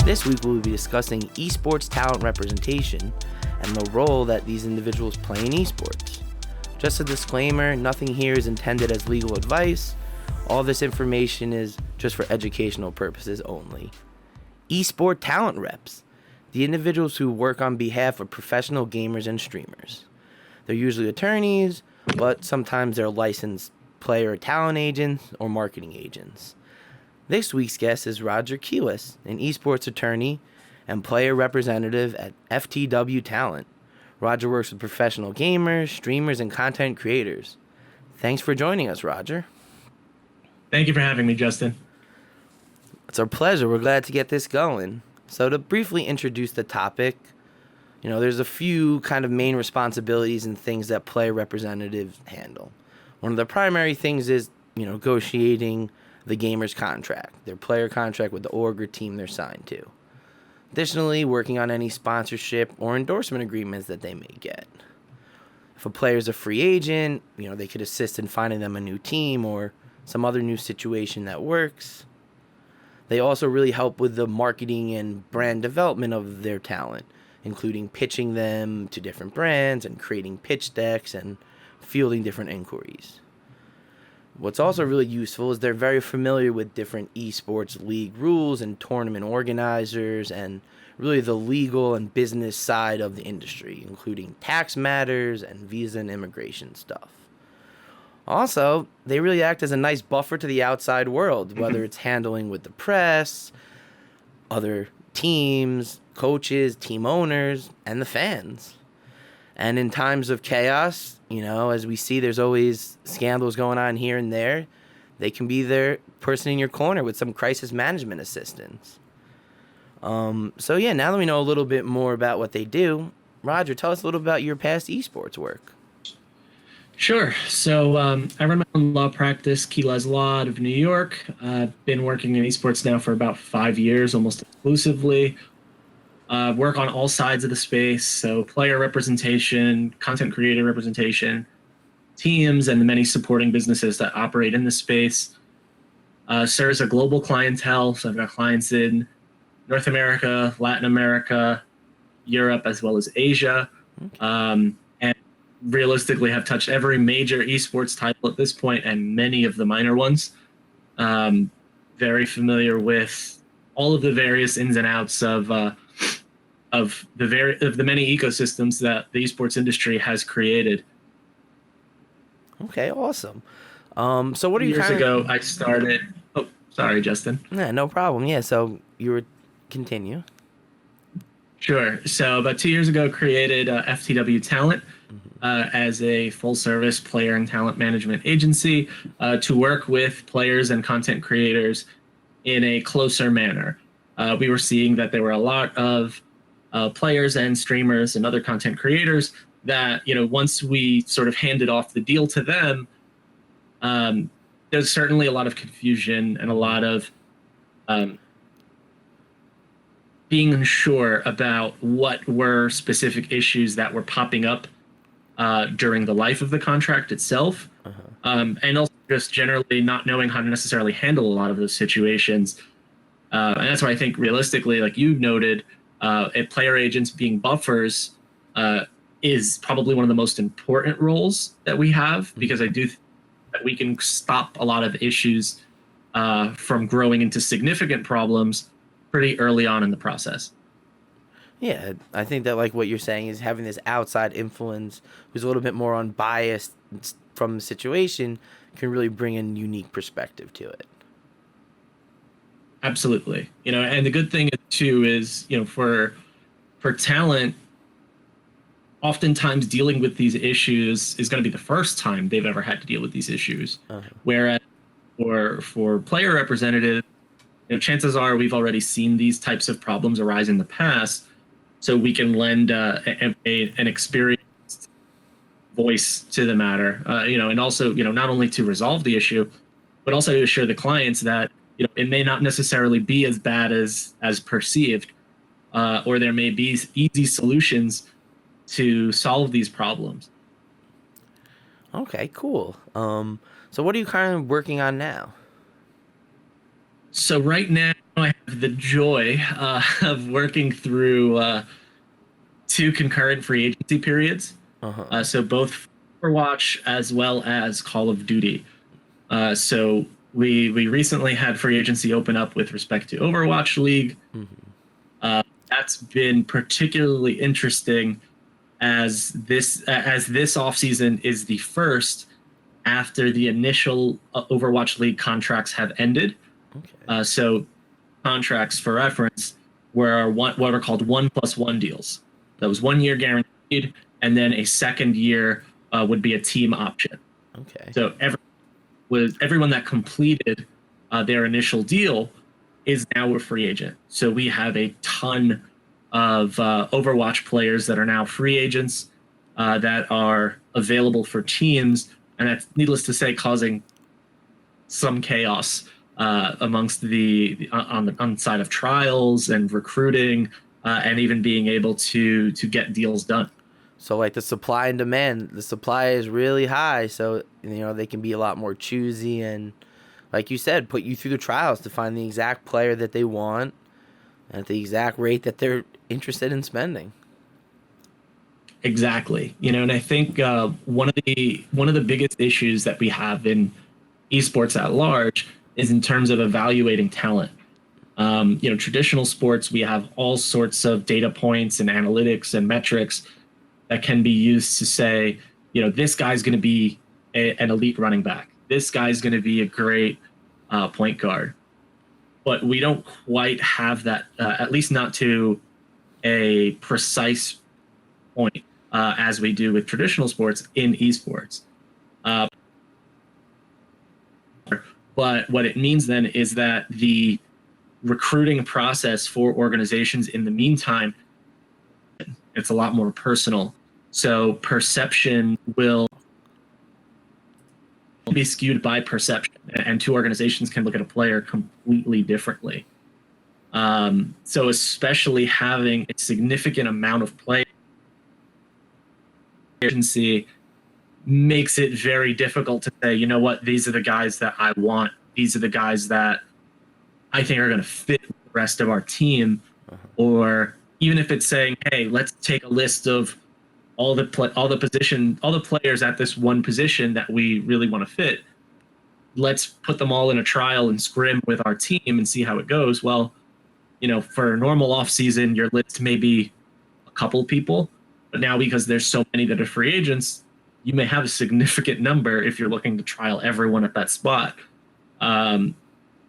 This week we'll be discussing esports talent representation and the role that these individuals play in esports. Just a disclaimer, nothing here is intended as legal advice. All this information is just for educational purposes only. Esport talent reps, the individuals who work on behalf of professional gamers and streamers. They're usually attorneys, but sometimes they're licensed player or talent agents or marketing agents. This week's guest is Roger Quiles, an esports attorney and player representative at FCW Talent. Roger works with professional gamers, streamers, and content creators. Thanks for joining us, Roger. Thank you for having me, Justin. It's our pleasure. We're glad to get this going. So to briefly introduce the topic, there's a few kind of main responsibilities and things that player representatives handle. One of the primary things is, negotiating the gamer's contract, their player contract with the org or team they're signed to. Additionally, working on any sponsorship or endorsement agreements that they may get. If a player is a free agent, they could assist in finding them a new team or some other new situation that works. They also really help with the marketing and brand development of their talent, including pitching them to different brands and creating pitch decks and fielding different inquiries. What's also really useful is they're very familiar with different esports league rules and tournament organizers and really the legal and business side of the industry, including tax matters and visa and immigration stuff. Also, they really act as a nice buffer to the outside world, whether it's handling with the press, other teams, coaches, team owners, and the fans. And in times of chaos, as we see, there's always scandals going on here and there. They can be their person in your corner with some crisis management assistance. Now that we know a little bit more about what they do, Roger, tell us a little about your past esports work. Sure. So I run my own law practice, Quiles Law, out of New York. I've been working in esports now for about 5 years, almost exclusively. Work on all sides of the space, so player representation, content creator representation, teams, and the many supporting businesses that operate in the space. Serves a global clientele, so I've got clients in North America, Latin America, Europe, as well as Asia, and realistically have touched every major esports title at this point and many of the minor ones. Very familiar with all of the various ins and outs of the many ecosystems that the esports industry has created. Okay, awesome. So what are you years ago? I started. Oh, sorry, Justin. Yeah, no problem. Yeah, so you were continue. Sure. So about 2 years ago, created FCW Talent as a full-service player and talent management agency to work with players and content creators in a closer manner. We were seeing that there were a lot of players and streamers and other content creators that, once we sort of handed off the deal to them, there's certainly a lot of confusion and a lot of being unsure about what were specific issues that were popping up during the life of the contract itself, and also just generally not knowing how to necessarily handle a lot of those situations. And that's why I think realistically, like you noted, player agents being buffers is probably one of the most important roles that we have, because I do think that we can stop a lot of issues from growing into significant problems pretty early on in the process. Yeah, I think that like what you're saying is having this outside influence who's a little bit more unbiased from the situation can really bring a unique perspective to it. Absolutely. And the good thing too is, for talent, oftentimes dealing with these issues is going to be the first time they've ever had to deal with these issues. Whereas for player representative, chances are we've already seen these types of problems arise in the past, so we can lend an experienced voice to the matter, and also, not only to resolve the issue, but also to assure the clients that it may not necessarily be as bad as perceived, or there may be easy solutions to solve these problems. Okay, cool. So what are you kind of working on now? So right now, I have the joy of working through two concurrent free agency periods. Uh-huh. So both Overwatch as well as Call of Duty. So we recently had free agency open up with respect to Overwatch League. Hmm. That's been particularly interesting as this offseason is the first after the initial Overwatch League contracts have ended. Okay. So contracts, for reference, were what are called 1+1 deals. That was 1 year guaranteed, and then a second year would be a team option. Okay. So everyone that completed their initial deal is now a free agent. So we have a ton of Overwatch players that are now free agents that are available for teams, and that's needless to say causing some chaos amongst on the side of trials and recruiting and even being able to get deals done. So like the supply and demand, the supply is really high, so they can be a lot more choosy and, like you said, put you through the trials to find the exact player that they want at the exact rate that they're interested in spending. Exactly. And I think one of the biggest issues that we have in esports at large is in terms of evaluating talent. Traditional sports, we have all sorts of data points and analytics and metrics that can be used to say, this guy's going to be an elite running back. This guy's going to be a great point guard. But we don't quite have that, at least not to a precise point as we do with traditional sports in esports. Uh, but what it means then is that the recruiting process for organizations in the meantime, it's a lot more personal. So perception will be skewed by perception, and two organizations can look at a player completely differently. So especially having a significant amount of play agency makes it very difficult to say, what, these are the guys that I want. These are the guys that I think are going to fit the rest of our team. Uh-huh. Or even if it's saying, hey, let's take a list of all the players at this one position that we really want to fit. Let's put them all in a trial and scrim with our team and see how it goes. Well, for a normal off season, your list may be a couple people, but now because there's so many that are free agents, you may have a significant number if you're looking to trial everyone at that spot.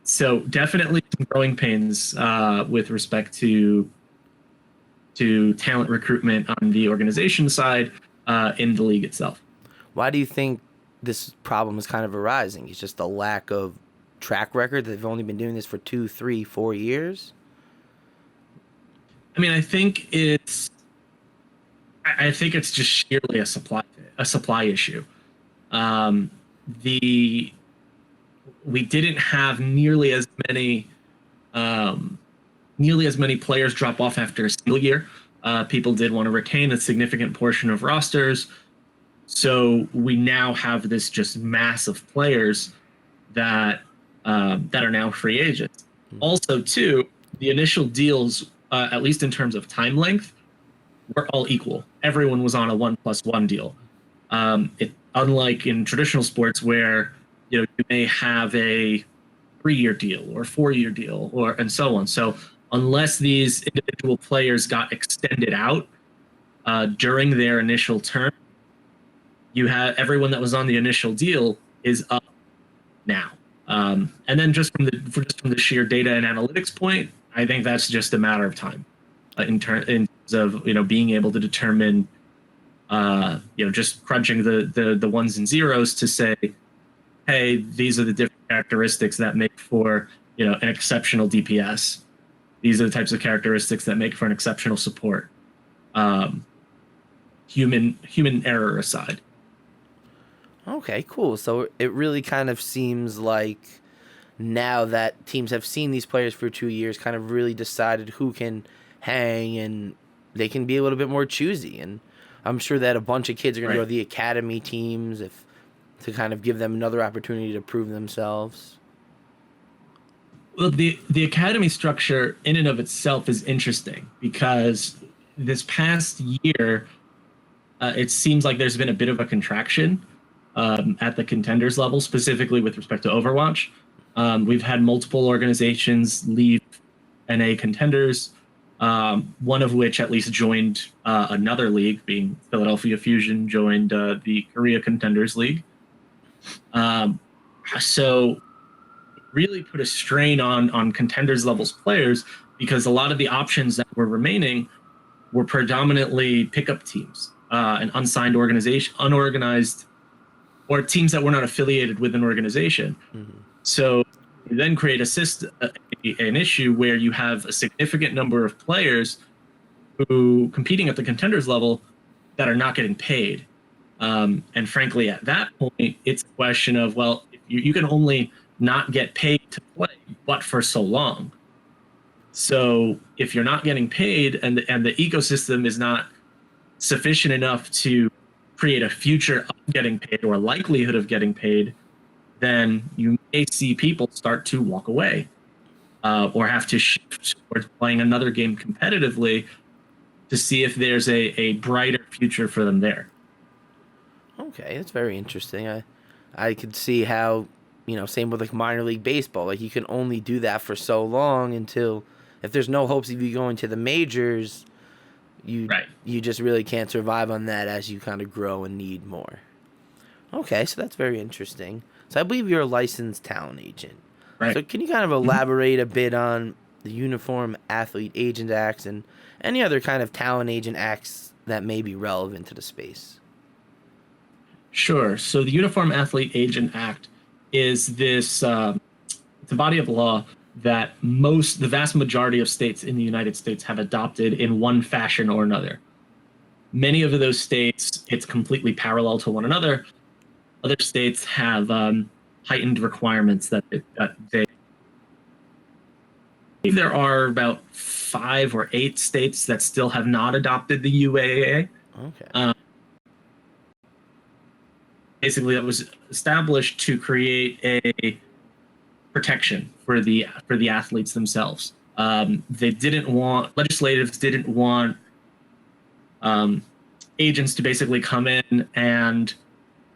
So definitely some growing pains with respect to talent recruitment on the organization side in the league itself. Why do you think this problem is kind of arising? It's just a lack of track record. They've only been doing this for 2, 3, 4 years. I mean, I think it's just sheerly a supply issue. The We didn't have nearly as many players drop off after a single year. People did want to retain a significant portion of rosters, so we now have this just mass of players that are now free agents. Mm-hmm. Also, too, the initial deals, at least in terms of time length, were all equal. Everyone was on a 1+1 deal. Unlike in traditional sports where you may have a 3-year deal or 4-year deal and so on. So unless these individual players got extended out during their initial term, you have everyone that was on the initial deal is up now. And then just from the sheer data and analytics point, I think that's just a matter of time in terms of being able to determine just crunching the ones and zeros to say, hey, these are the different characteristics that make for an exceptional DPS. These are the types of characteristics that make for an exceptional support. Human error aside. Okay, cool. So it really kind of seems like now that teams have seen these players for 2 years, kind of really decided who can hang, and they can be a little bit more choosy. And I'm sure that a bunch of kids are going to go to the academy teams to kind of give them another opportunity to prove themselves. Well, the academy structure in and of itself is interesting because this past year, it seems like there's been a bit of a contraction at the contenders level, specifically with respect to Overwatch. We've had multiple organizations leave NA contenders, one of which at least joined another league, being Philadelphia Fusion joined the Korea Contenders League. So really put a strain on contenders levels players because a lot of the options that were remaining were predominantly pickup teams and unsigned organization, unorganized, or teams that were not affiliated with an organization. Mm-hmm. So you then create an issue where you have a significant number of players who competing at the contenders level that are not getting paid. And frankly, at that point, it's a question of, well, you can only not get paid to play, but for so long. So if you're not getting paid and the ecosystem is not sufficient enough to create a future of getting paid or a likelihood of getting paid, then you may see people start to walk away or have to shift towards playing another game competitively to see if there's a brighter future for them there. Okay, that's very interesting. I could see how, same with like minor league baseball. Like you can only do that for so long until if there's no hopes of you going to the majors, you just really can't survive on that as you kind of grow and need more. Okay, so that's very interesting. So I believe you're a licensed talent agent. Right. So can you kind of elaborate a bit on the Uniform Athlete Agent Acts and any other kind of talent agent acts that may be relevant to the space? Sure. So the Uniform Athlete Agent Act is this it's a body of law that the vast majority of states in the United States have adopted in one fashion or another. Many of those states, it's completely parallel to one another. Other states have heightened requirements that they. There are about 5 or 8 states that still have not adopted the UAA. Okay. Basically, that was established to create a protection for the athletes themselves. Legislatives didn't want agents to basically come in and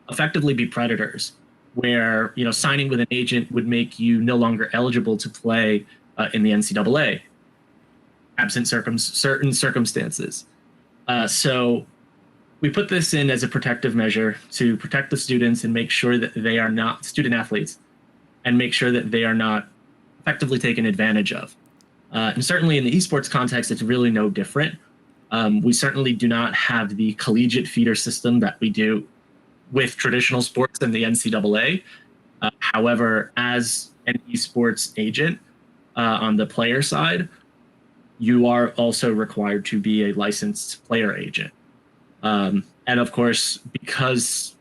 effectively be predators, where signing with an agent would make you no longer eligible to play in the NCAA, absent certain circumstances. So we put this in as a protective measure to protect the students and make sure that they are not student athletes and make sure that they are not effectively taken advantage of. And certainly in the esports context, it's really no different. We certainly do not have the collegiate feeder system that we do with traditional sports and the NCAA. However, as an esports agent on the player side, you are also required to be a licensed player agent. And of course, because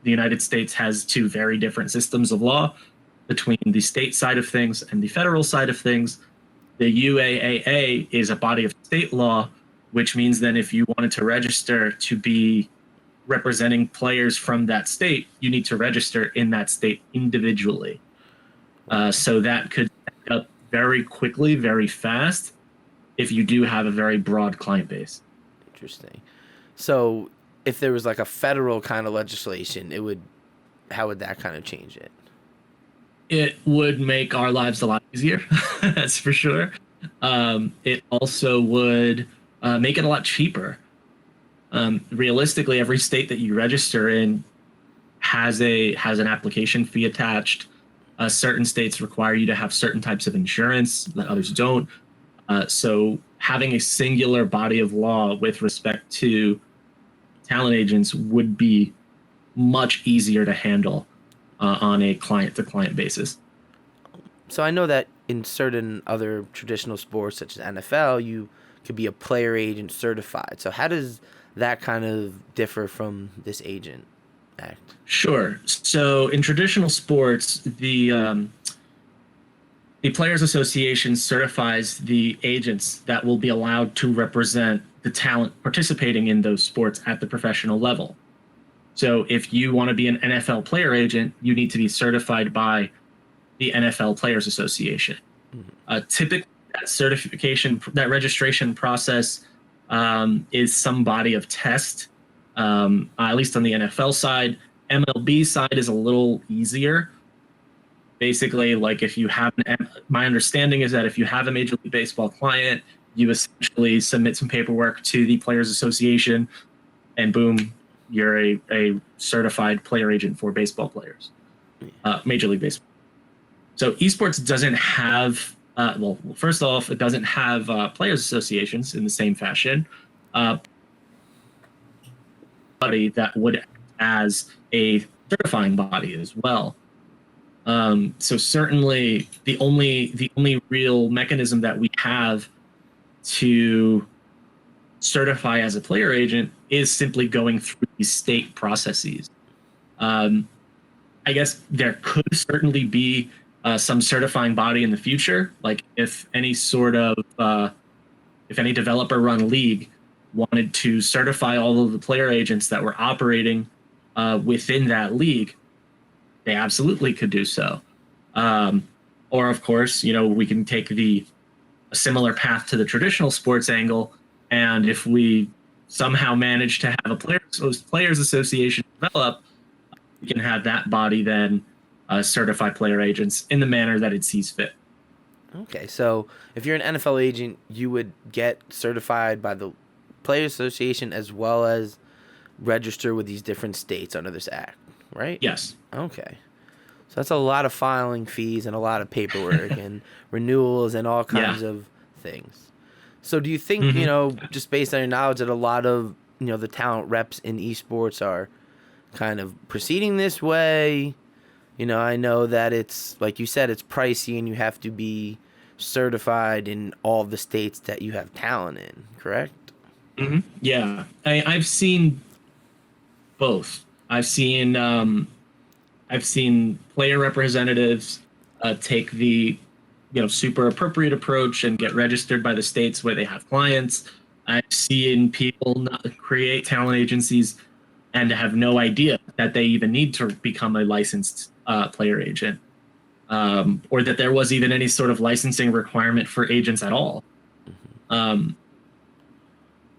the United States has 2 very different systems of law between the state side of things and the federal side of things, the UAAA is a body of state law, which means then if you wanted to register to be representing players from that state, you need to register in that state individually. So that could end up very quickly, very fast, if you do have a very broad client base. Interesting. So if there was like a federal kind of legislation, how would that kind of change it? It would make our lives a lot easier, that's for sure. It also would make it a lot cheaper. Realistically, every state that you register in has an application fee attached. Certain states require you to have certain types of insurance that others don't. So having a singular body of law with respect to talent agents would be much easier to handle on a client-to-client basis. So I know that in certain other traditional sports, such as NFL, you could be a player agent certified. So how does that kind of differ from this agent act? Sure. So in traditional sports, the Players Association certifies the agents that will be allowed to represent the talent participating in those sports at the professional level. So if you want to be an NFL player agent, you need to be certified by the NFL Players Association. Typically, that registration process is some body of test, at least on the NFL side. MLB side is a little easier. Basically, like if you have my understanding is that if you have a Major League Baseball client, you essentially submit some paperwork to the Players Association, and boom, you're a certified player agent for baseball players, Major League Baseball. So esports doesn't have, well, first off, it doesn't have players associations in the same fashion. Body that would act as a certifying body as well. So certainly the only real mechanism that we have to certify as a player agent is simply going through these state processes. I guess there could certainly be some certifying body in the future, like if any developer run league wanted to certify all of the player agents that were operating within that league, they absolutely could do so. Or of course, we can take a similar path to the traditional sports angle, and if we somehow manage to have a players association develop, we can have that body then certify player agents in the manner that it sees fit. Okay, so if you're an NFL agent, you would get certified by the Players Association as well as register with these different states under this act, right? Yes. Okay. So that's a lot of filing fees and a lot of paperwork and renewals and all kinds of things. So do you think, just based on your knowledge, that a lot of, the talent reps in esports are kind of proceeding this way? I know that it's, like you said, it's pricey and you have to be certified in all the states that you have talent in, correct? Mm-hmm. Yeah. I've seen both. I've seen player representatives take the super appropriate approach and get registered by the states where they have clients. I've seen people create talent agencies and have no idea that they even need to become a licensed player agent, or that there was even any sort of licensing requirement for agents at all.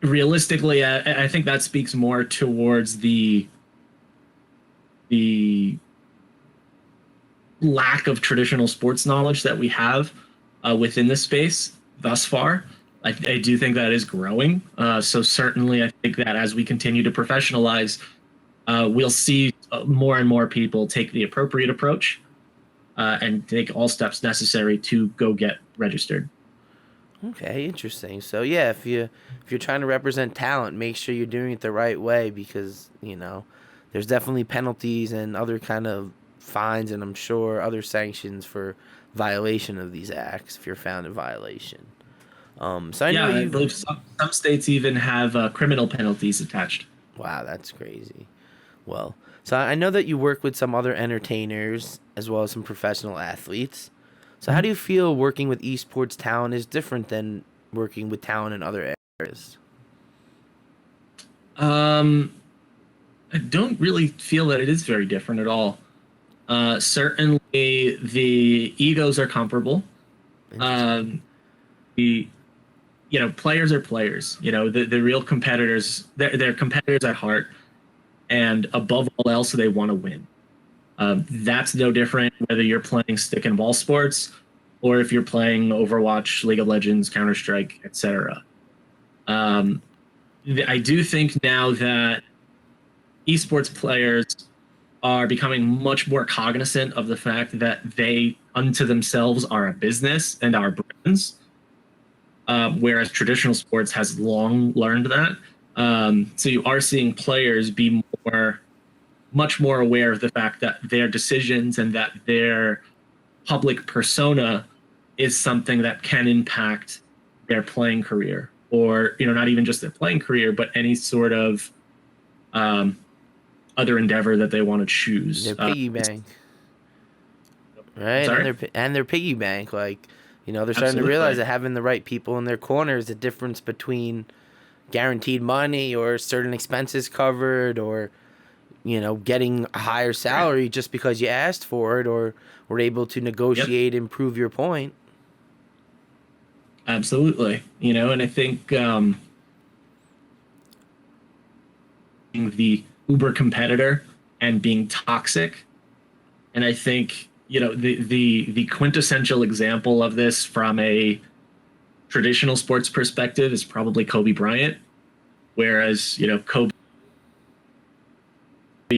Realistically, I think that speaks more towards the lack of traditional sports knowledge that we have within the space thus far. I do think that is growing. So certainly, I think that as we continue to professionalize, we'll see more and more people take the appropriate approach and take all steps necessary to go get registered. Okay, interesting. So yeah, if you're trying to represent talent, make sure you're doing it the right way, because there's definitely penalties and other kind of fines, and I'm sure other sanctions for violation of these acts if you're found in violation. So I believe some states even have criminal penalties attached. Wow, that's crazy. Well, so I know that you work with some other entertainers as well as some professional athletes. So how do you feel working with esports talent is different than working with talent in other areas? I don't really feel that it is very different at all. Certainly, the egos are comparable. Players are players. The real competitors, they're competitors at heart, and above all else, they want to win. That's no different whether you're playing stick and ball sports or if you're playing Overwatch, League of Legends, Counter-Strike, etc. I do think now that esports players are becoming much more cognizant of the fact that they unto themselves are a business and are brands, whereas traditional sports has long learned that. So you are seeing players be much more aware of the fact that their decisions and that their public persona is something that can impact their playing career, or not even just their playing career, but any sort of other endeavor that they want to choose. Their piggy bank, right? Sorry? And their piggy bank, like they're starting Absolutely. to realize that having the right people in their corner is the difference between guaranteed money or certain expenses covered, or getting a higher salary just because you asked for it or were able to negotiate and prove your point. Absolutely. And I think being the uber competitor and being toxic, and I think the quintessential example of this from a traditional sports perspective is probably Kobe Bryant, whereas Kobe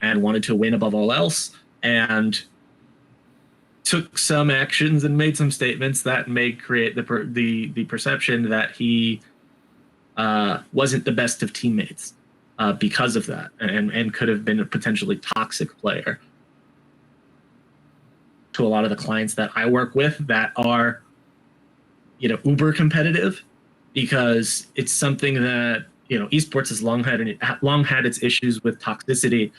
and wanted to win above all else and took some actions and made some statements that may create the perception that he wasn't the best of teammates because of that, and could have been a potentially toxic player to a lot of the clients that I work with that are uber competitive, because it's something that esports has long had its issues with toxicity,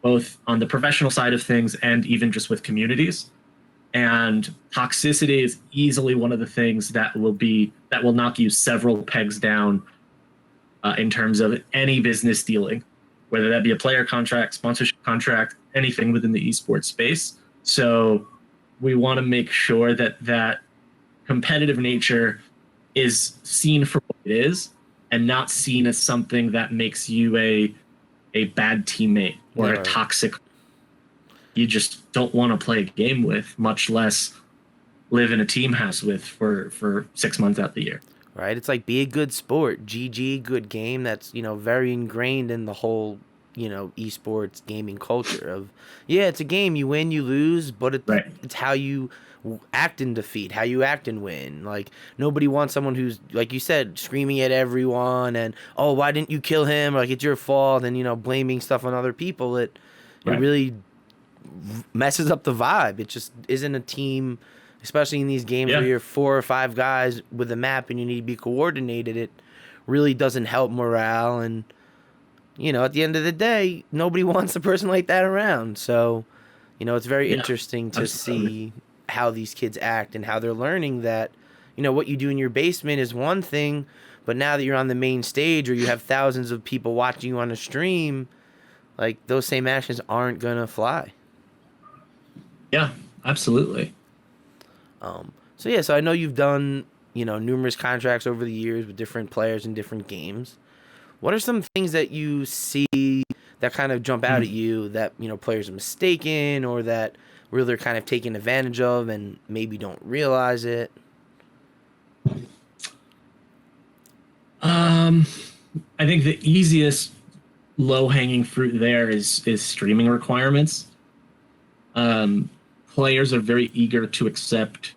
both on the professional side of things and even just with communities. And toxicity is easily one of the things that will knock you several pegs down in terms of any business dealing, whether that be a player contract, sponsorship contract, anything within the esports space. So we want to make sure that competitive nature is seen for what it is and not seen as something that makes you a bad teammate or a toxic you just don't want to play a game with, much less live in a team house with for 6 months out the year. Right? It's like, be a good sport. GG, good game. That's, very ingrained in the whole, esports gaming culture of, yeah, it's a game. You win, you lose, but it's how you act in defeat, how you act and win. Like, nobody wants someone who's, like you said, screaming at everyone and, oh, why didn't you kill him? Like, it's your fault, and, blaming stuff on other people. It really messes up the vibe. It just isn't a team, especially in these games where you're 4 or 5 guys with a map and you need to be coordinated. It really doesn't help morale, and at the end of the day, nobody wants a person like that around. So it's very interesting to see how these kids act and how they're learning that what you do in your basement is one thing, but now that you're on the main stage or you have thousands of people watching you on a stream, like, those same actions aren't gonna fly. Yeah, absolutely. So I know you've done, numerous contracts over the years with different players in different games. What are some things that you see that kind of jump out at you that, players are mistaken or that really they're kind of taking advantage of and maybe don't realize it? I think the easiest low-hanging fruit there is streaming requirements. Players are very eager to accept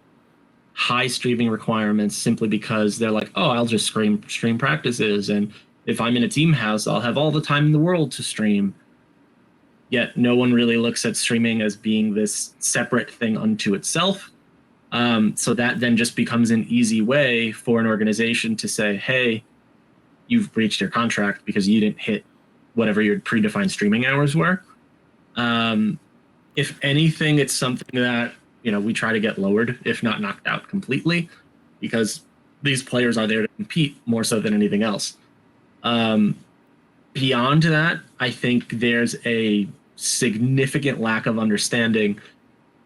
high streaming requirements simply because they're like, oh, I'll just stream practices, and if I'm in a team house, I'll have all the time in the world to stream. Yet no one really looks at streaming as being this separate thing unto itself. So that then just becomes an easy way for an organization to say, hey, you've breached your contract because you didn't hit whatever your predefined streaming hours were. If anything, it's something that we try to get lowered, if not knocked out completely, because these players are there to compete more so than anything else. Beyond that, I think there's a significant lack of understanding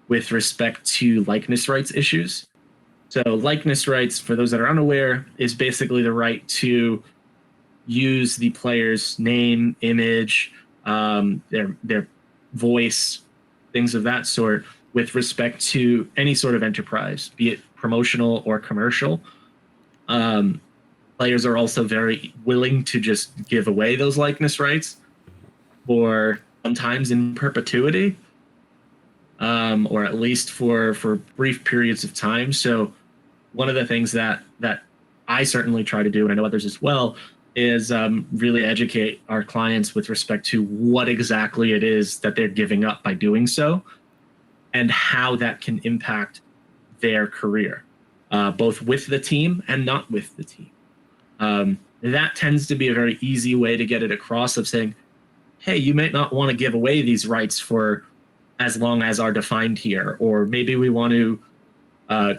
with respect to likeness rights issues. So likeness rights, for those that are unaware, is basically the right to use the player's name, image, their voice, things of that sort, with respect to any sort of enterprise, be it promotional or commercial. Players are also very willing to just give away those likeness rights for sometimes in perpetuity, or at least for brief periods of time. So one of the things that I certainly try to do, and I know others as well, is really educate our clients with respect to what exactly it is that they're giving up by doing so, and how that can impact their career, both with the team and not with the team. That tends to be a very easy way to get it across, of saying, hey, you might not want to give away these rights for as long as are defined here, or maybe we want to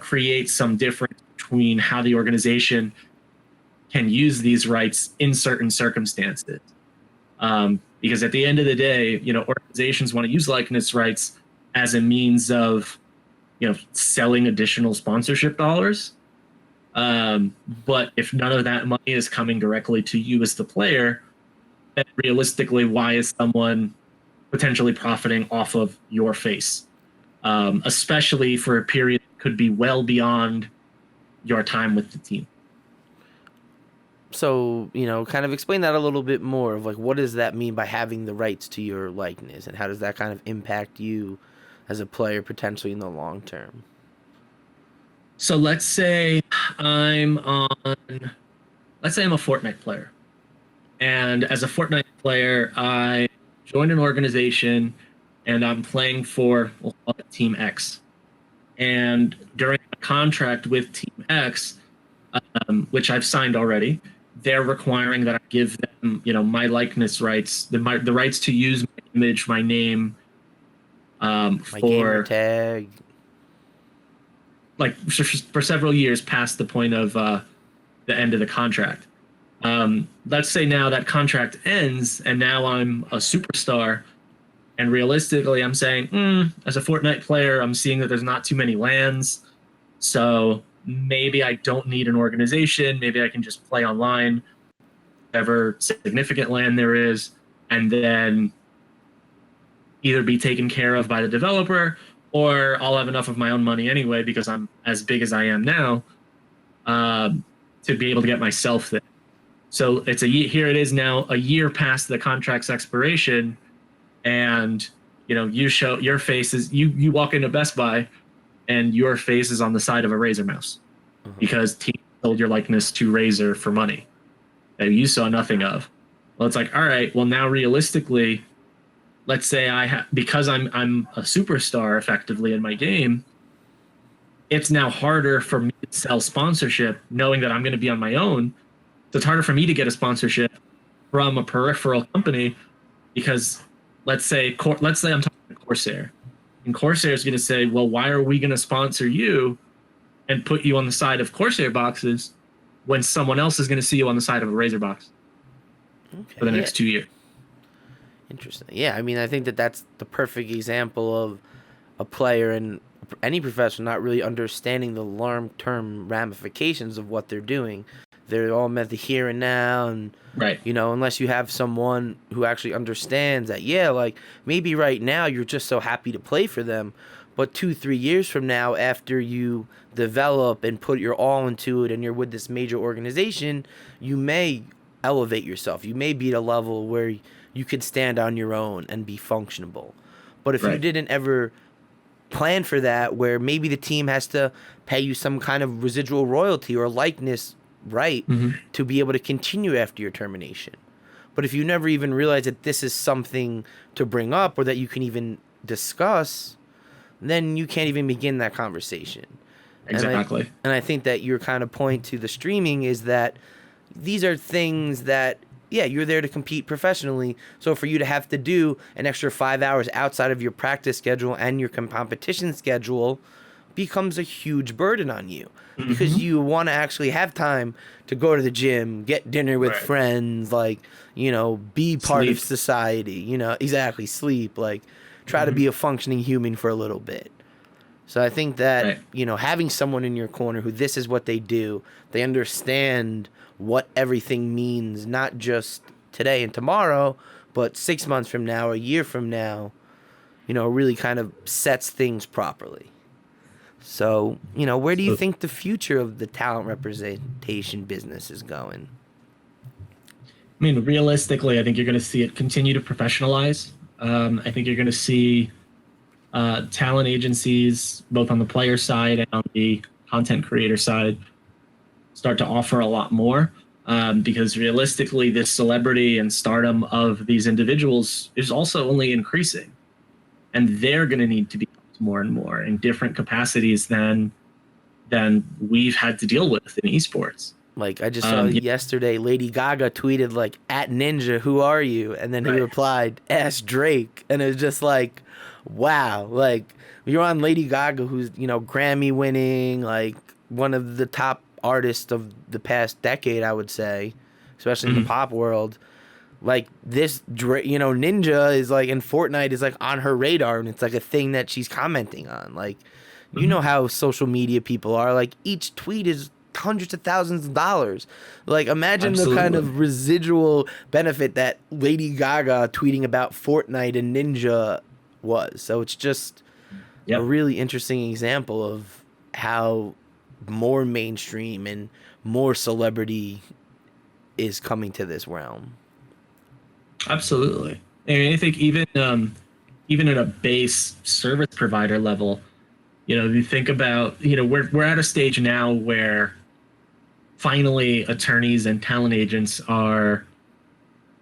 create some difference between how the organization can use these rights in certain circumstances. because at the end of the day, organizations want to use likeness rights as a means of, selling additional sponsorship dollars. But if none of that money is coming directly to you as the player, then realistically, why is someone potentially profiting off of your face? Especially for a period that could be well beyond your time with the team. So, kind of explain that a little bit more of like, what does that mean by having the rights to your likeness, and how does that kind of impact you as a player potentially in the long term? So let's say I'm a Fortnite player. And as a Fortnite player, I joined an organization and I'm playing for, we'll call it Team X. And during a contract with Team X, which I've signed already, they're requiring that I give them, my likeness rights, the rights to use my image, my name, My gamer tag. like for several years past the point of the end of the contract. Let's say now that contract ends and now I'm a superstar, and realistically I'm saying, as a Fortnite player, I'm seeing that there's not too many LANs, so maybe I don't need an organization. Maybe I can just play online, whatever significant LAN there is, and then either be taken care of by the developer, or I'll have enough of my own money anyway because I'm as big as I am now, to be able to get myself there. So it's here it is now, a year past the contract's expiration, and you show your face is you walk into Best Buy and your face is on the side of a Razer mouse because Team sold your likeness to Razer for money that you saw nothing of. Well, it's like, all right, well now realistically, let's say because I'm a superstar effectively in my game, it's now harder for me to sell sponsorship knowing that I'm going to be on my own. So it's harder for me to get a sponsorship from a peripheral company because let's say I'm talking to Corsair, and Corsair is going to say, well, why are we going to sponsor you and put you on the side of Corsair boxes when someone else is going to see you on the side of a Razer box for the next 2 years? Interesting. Yeah, I mean, I think that's the perfect example of a player and any professional not really understanding the long-term ramifications of what they're doing. They're all meant the here and now, and right. Unless you have someone who actually understands that, like maybe right now you're just so happy to play for them, but 2-3 years from now, after you develop and put your all into it and you're with this major organization, you may elevate yourself. You may be at a level where you could stand on your own and be functionable. But if you didn't ever plan for that, where maybe the team has to pay you some kind of residual royalty or likeness to be able to continue after your termination. But if you never even realize that this is something to bring up or that you can even discuss, then you can't even begin that conversation. Exactly. And I think that your kind of point to the streaming is that these are things that, you're there to compete professionally. So for you to have to do an extra 5 hours outside of your practice schedule and your competition schedule becomes a huge burden on you, because you want to actually have time to go to the gym, get dinner with friends, like, be part of society, exactly, sleep, like try to be a functioning human for a little bit. So I think that, having someone in your corner who this is what they do, they understand what everything means, not just today and tomorrow, but 6 months from now, a year from now, really kind of sets things properly. So, where do you think the future of the talent representation business is going? I mean, realistically, I think you're going to see it continue to professionalize. I think you're going to see talent agencies, both on the player side and on the content creator side, start to offer a lot more, because realistically, this celebrity and stardom of these individuals is also only increasing, and they're going to need to be more and more in different capacities than we've had to deal with in esports. Like, I just saw yesterday, Lady Gaga tweeted, like, @Ninja, who are you? And then he replied, ask Drake. And it was just like, wow. Like, you're on Lady Gaga, who's, Grammy winning, like, one of the top artists of the past decade, I would say, especially in the pop world. like this, Ninja is like in Fortnite is like on her radar, and it's like a thing that she's commenting on. Like, you know how social media people are. Like, each tweet is hundreds of thousands of dollars. Like, imagine the kind Absolutely. of residual benefit that Lady Gaga tweeting about Fortnite and Ninja was. So it's just a Yep. really interesting example of how more mainstream and more celebrity is coming to this realm. Absolutely. And I think even at a base service provider level, you think about, we're at a stage now where finally attorneys and talent agents are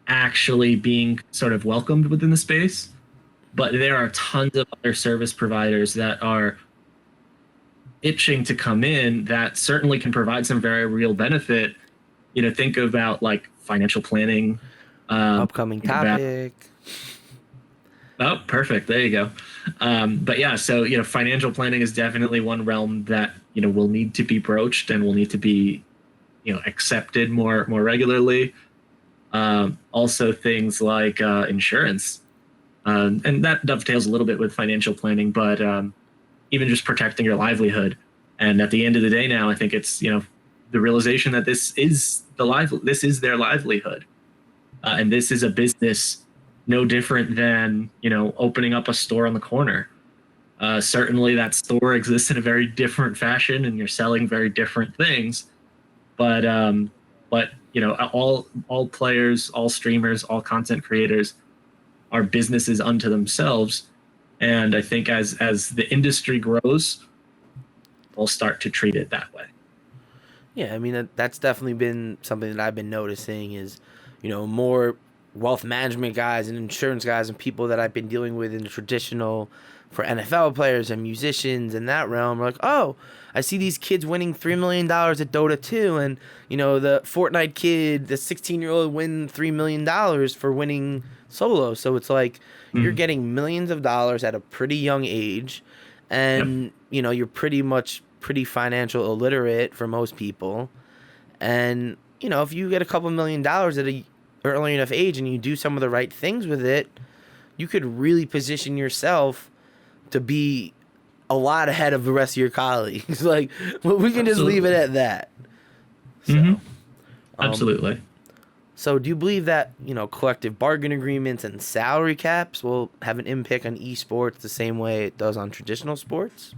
actually being sort of welcomed within the space. But there are tons of other service providers that are itching to come in that certainly can provide some very real benefit. Think about like financial planning. Upcoming Think about topic. Oh, perfect. There you go. But yeah, so financial planning is definitely one realm that will need to be broached and will need to be accepted more regularly. Also, things like insurance, and that dovetails a little bit with financial planning, but even just protecting your livelihood. And at the end of the day, now I think it's the realization that this is their livelihood, and this is a business no different than opening up a store on the corner. Certainly, that store exists in a very different fashion, and you're selling very different things. But all players, all streamers, all content creators are businesses unto themselves. And I think as the industry grows, we'll start to treat it that way. Yeah, I mean that's definitely been something that I've been noticing is, more wealth management guys and insurance guys and people that I've been dealing with in the traditional for NFL players and musicians in that realm are like, oh, I see these kids winning $3 million at Dota 2, and the Fortnite kid, the 16-year-old, win $3 million for winning solo. So it's like you're Mm. getting millions of dollars at a pretty young age, Yep. and you're pretty financial illiterate for most people. And if you get a couple $1 million at a early enough age and you do some of the right things with it, you could really position yourself to be a lot ahead of the rest of your colleagues. Like, well, we can just leave it Absolutely. at that. So, Hmm. um, Absolutely. so do you believe that collective bargain agreements and salary caps will have an impact on esports the same way it does on traditional sports?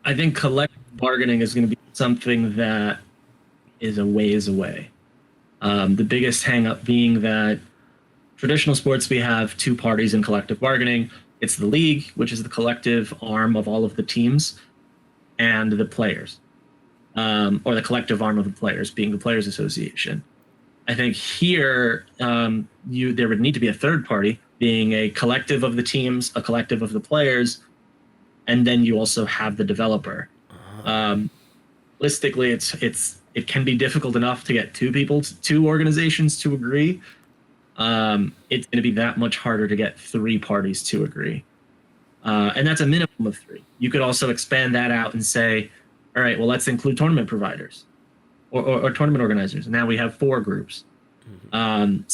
I think collective bargaining is going to be something that is a ways away. The biggest hangup being that traditional sports, we have two parties in collective bargaining. It's the league, which is the collective arm of all of the teams, and the players, or the collective arm of the players, being the Players Association. I think here there would need to be a third party, being a collective of the teams, a collective of the players, and then you also have the developer. Um, Realistically, it can be difficult enough to get two organizations to agree. It's going to be that much harder to get three parties to agree, and that's a minimum of three. You could also expand that out and say, all right, well, let's include tournament providers or tournament organizers. Now we have four groups. Um,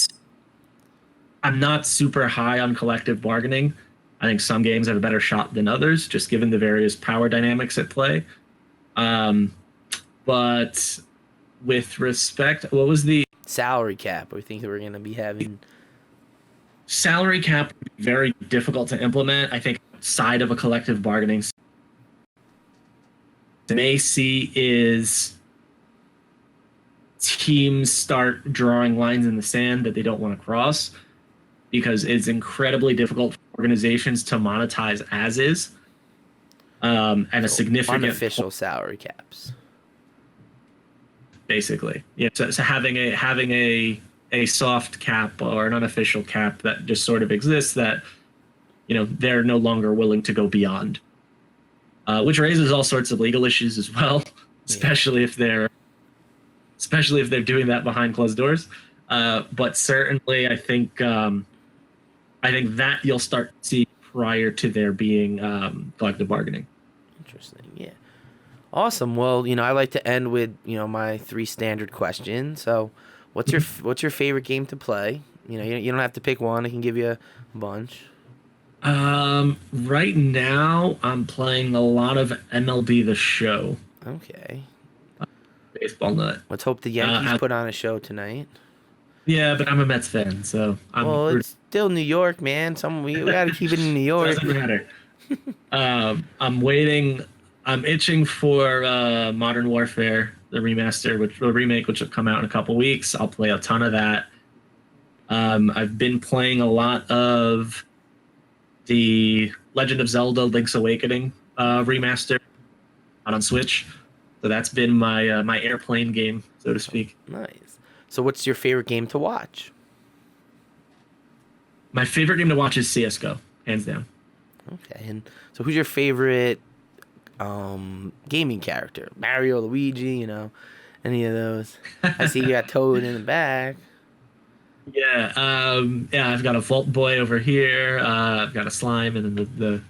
I'm not super high on collective bargaining. I think some games have a better shot than others, just given the various power dynamics at play. Um, but with respect, what was the Salary cap. We think that we're going to be having. salary cap? Would be very difficult to implement. I think outside of a collective bargaining, may see is teams start drawing lines in the sand that they don't want to cross, because it's incredibly difficult for organizations to monetize as is, and a significant Unofficial salary caps. basically. Yeah, so having a soft cap or an unofficial cap that just sort of exists that they're no longer willing to go beyond, which raises all sorts of legal issues as well, especially if they're doing that behind closed doors. But certainly, I think that you'll start to see prior to there being collective bargaining. Interesting. Yeah. Awesome. Well, I like to end with, my three standard questions. So, What's your favorite game to play? You don't have to pick one. I can give you a bunch. Right now I'm playing a lot of MLB The Show. Okay. Baseball nut. Let's hope the Yankees put on a show tonight. Yeah, but I'm a Mets fan, so Well, it's still New York, man. We got to keep it in New York. Doesn't matter. I'm waiting. I'm itching for Modern Warfare, the remake, which will come out in a couple weeks. I'll play a ton of that. I've been playing a lot of the Legend of Zelda: Link's Awakening remaster out on Switch. So that's been my airplane game, so to speak. Nice. So what's your favorite game to watch? My favorite game to watch is CS:GO, hands down. Okay. And so who's your favorite gaming character? Mario, Luigi, any of those? I see you got Toad in the back. Yeah, I've got a Vault Boy over here. I've got a slime and then the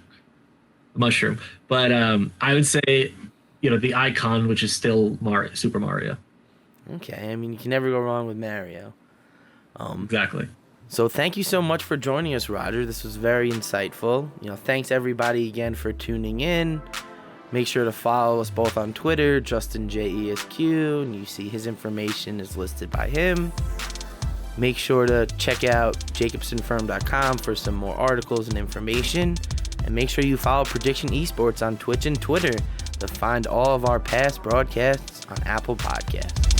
mushroom. But I would say, the icon, which is still Super Mario. Okay, I mean, you can never go wrong with Mario. Exactly. So thank you so much for joining us, Roger. This was very insightful. Thanks everybody again for tuning in. Make sure to follow us both on Twitter, Justin JESQ, and you see his information is listed by him. Make sure to check out jacobsonfirm.com for some more articles and information. And make sure you follow Prediction Esports on Twitch and Twitter to find all of our past broadcasts on Apple Podcasts.